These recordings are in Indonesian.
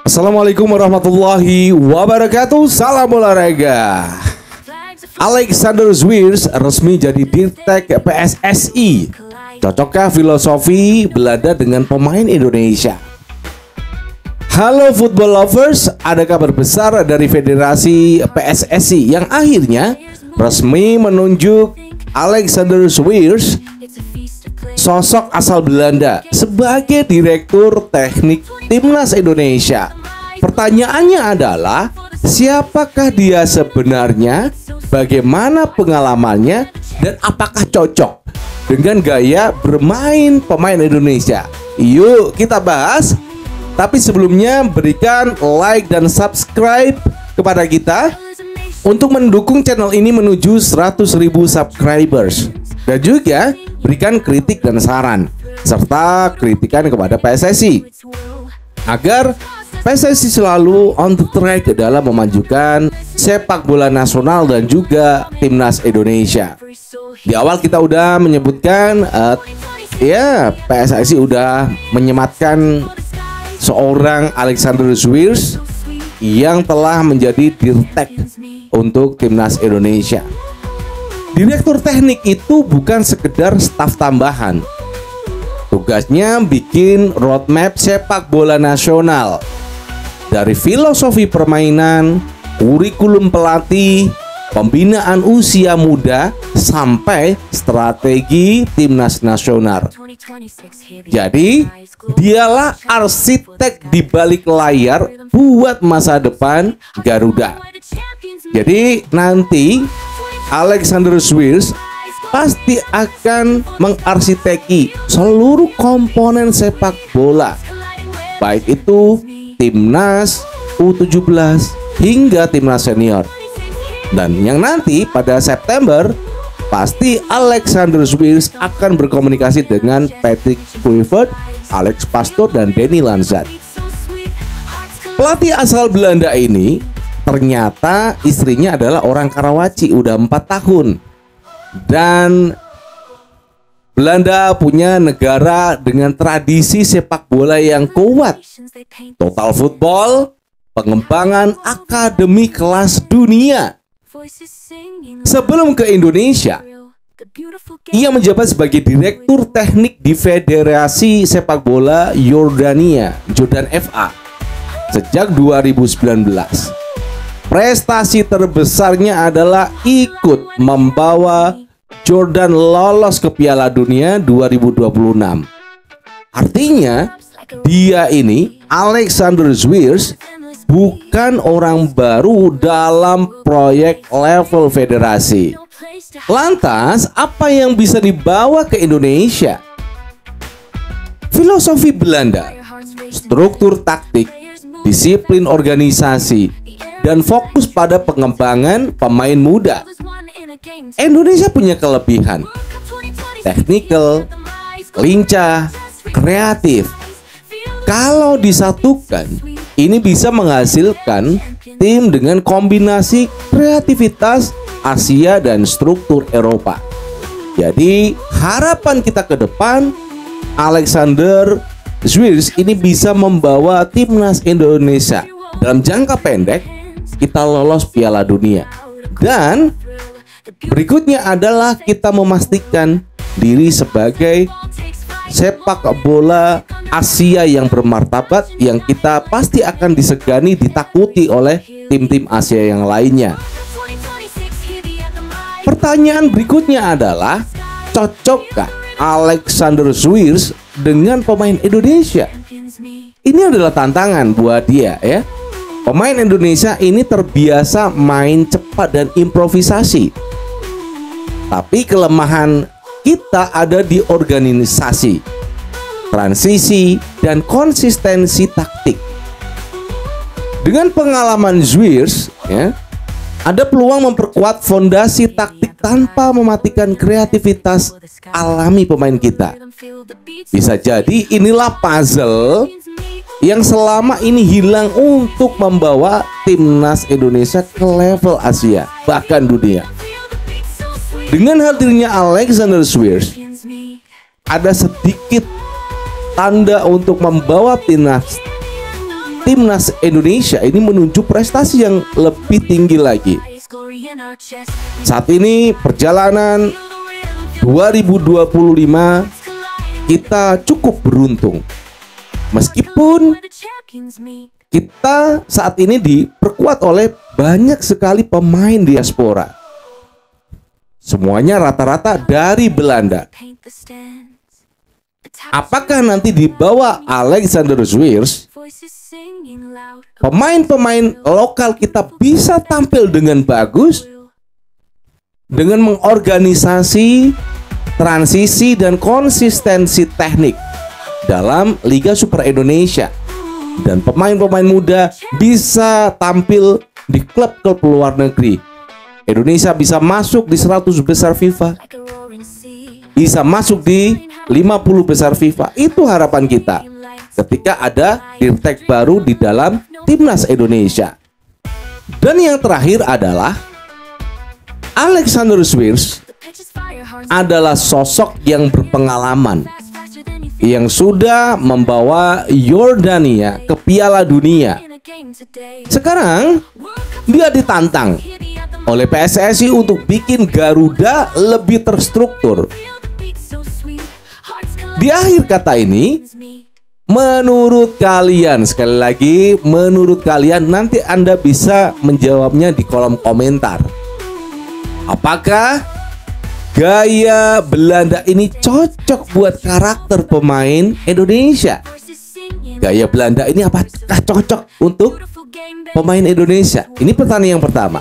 Assalamualaikum warahmatullahi wabarakatuh. Salam olahraga. Alexander Zwiers resmi jadi Dirtek PSSI. Cocokkah filosofi Belanda dengan pemain Indonesia? Halo football lovers, ada kabar besar dari Federasi PSSI yang akhirnya resmi menunjuk Alexander Zwiers, sosok asal Belanda, sebagai Direktur Teknik Timnas Indonesia. Pertanyaannya adalah, siapakah dia sebenarnya, bagaimana pengalamannya, dan apakah cocok dengan gaya bermain pemain Indonesia? Yuk kita bahas. Tapi sebelumnya berikan like dan subscribe kepada kita untuk mendukung channel ini menuju 100.000 subscribers. Dan juga berikan kritik dan saran serta kritikan kepada PSSI agar PSSI selalu on the track dalam memajukan sepak bola nasional dan juga timnas Indonesia. Di awal kita udah menyebutkan PSSI udah menyematkan seorang Alexander Zwiers yang telah menjadi Dirtek untuk timnas Indonesia. Direktur teknik itu bukan sekedar staf tambahan. Tugasnya bikin roadmap sepak bola nasional, dari filosofi permainan, kurikulum pelatih, pembinaan usia muda, sampai strategi timnas nasional. Jadi, dialah arsitek di balik layar buat masa depan Garuda. Jadi, nanti Alexander Zwiers pasti akan mengarsiteki seluruh komponen sepak bola, baik itu timnas, U17 hingga timnas senior. Dan yang nanti pada September pasti Alexander Zwiers akan berkomunikasi dengan Patrick Kluivert, Alex Pastoor, dan Danny Lanzat. Pelatih asal Belanda ini ternyata istrinya adalah orang Karawaci, udah 4 tahun. Dan Belanda punya negara dengan tradisi sepak bola yang kuat, total football, pengembangan akademi kelas dunia. Sebelum ke Indonesia, ia menjabat sebagai Direktur Teknik di Federasi Sepak Bola Yordania, Jordan FA, sejak 2019. Prestasi terbesarnya adalah ikut membawa Jordan lolos ke Piala Dunia 2026. Artinya, dia ini, Alexander Zwiers, bukan orang baru dalam proyek level federasi. Lantas, apa yang bisa dibawa ke Indonesia? Filosofi Belanda, struktur taktik, disiplin organisasi, dan fokus pada pengembangan pemain muda. Indonesia punya kelebihan: teknikal, lincah, kreatif. Kalau disatukan, ini bisa menghasilkan tim dengan kombinasi kreativitas Asia dan struktur Eropa. Jadi harapan kita ke depan, Alexander Zwiers ini bisa membawa timnas Indonesia dalam jangka pendek kita lolos Piala Dunia. Dan berikutnya adalah kita memastikan diri sebagai sepak bola Asia yang bermartabat, yang kita pasti akan disegani, ditakuti oleh tim-tim Asia yang lainnya. Pertanyaan berikutnya adalah, cocokkah Alexander Zwiers dengan pemain Indonesia? Ini adalah tantangan buat dia ya. Pemain Indonesia ini terbiasa main cepat dan improvisasi. Tapi kelemahan kita ada di organisasi, transisi, dan konsistensi taktik. Dengan pengalaman Zwiers, ada peluang memperkuat fondasi taktik tanpa mematikan kreativitas alami pemain kita. Bisa jadi inilah puzzle yang selama ini hilang untuk membawa timnas Indonesia ke level Asia, bahkan dunia. Dengan hadirnya Alexander Zwiers, ada sedikit tanda untuk membawa timnas timnas Indonesia ini menuju prestasi yang lebih tinggi lagi. Saat ini perjalanan 2025 kita cukup beruntung. Meskipun kita saat ini diperkuat oleh banyak sekali pemain diaspora. Semuanya rata-rata dari Belanda. Apakah nanti di bawah Alexander Swiers pemain-pemain lokal kita bisa tampil dengan bagus dengan mengorganisasi transisi dan konsistensi teknik dalam Liga Super Indonesia, dan pemain-pemain muda bisa tampil di klub-klub luar negeri. Indonesia bisa masuk di 100 besar FIFA, bisa masuk di 50 besar FIFA. Itu harapan kita ketika ada Dirtek baru di dalam timnas Indonesia. Dan yang terakhir adalah Alexander Swiers adalah sosok yang berpengalaman, yang sudah membawa Yordania ke Piala Dunia. Sekarang dia ditantang oleh PSSI untuk bikin Garuda lebih terstruktur. Di akhir kata ini, menurut kalian, sekali lagi, menurut kalian, nanti Anda bisa menjawabnya di kolom komentar. Apakah gaya Belanda ini cocok buat karakter pemain Indonesia? Gaya Belanda ini apakah cocok untuk pemain Indonesia? Ini pertanyaan yang pertama.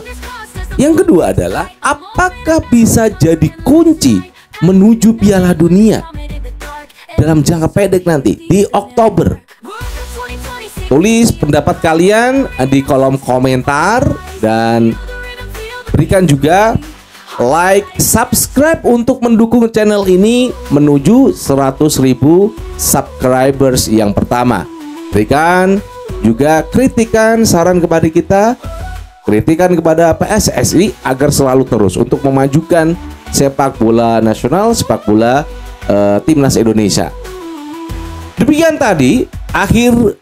Yang kedua adalah, apakah bisa jadi kunci menuju Piala Dunia dalam jangka pendek nanti di Oktober? Tulis pendapat kalian di kolom komentar dan berikan juga like, subscribe untuk mendukung channel ini menuju 100.000 subscribers yang pertama. Berikan juga kritikan, saran kepada kita, kritikan kepada PSSI agar selalu terus untuk memajukan sepak bola nasional, sepak bola timnas Indonesia. Demikian tadi akhir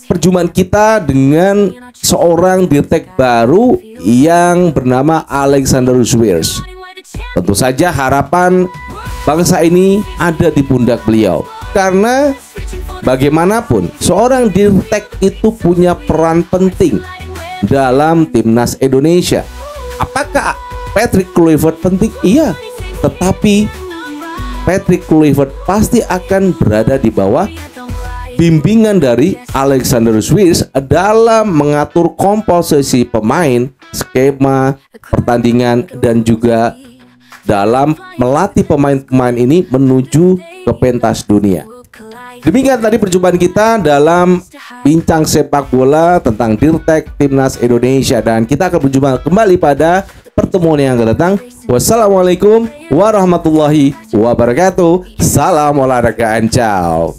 perjumpaan kita dengan seorang Dirtek baru yang bernama Alexander Swiers. Tentu saja harapan bangsa ini ada di pundak beliau, karena bagaimanapun seorang Dirtek itu punya peran penting dalam timnas Indonesia. Apakah Patrick Kluivert penting? Iya, tetapi Patrick Kluivert pasti akan berada di bawah bimbingan dari Alexander Swiers dalam mengatur komposisi pemain, skema pertandingan, dan juga dalam melatih pemain-pemain ini menuju ke pentas dunia. Demikian tadi perjumpaan kita dalam bincang sepak bola tentang Dirtek Timnas Indonesia, dan kita akan berjumpa kembali pada pertemuan yang akan datang. Wassalamualaikum warahmatullahi wabarakatuh. Salam olahraga, ciao.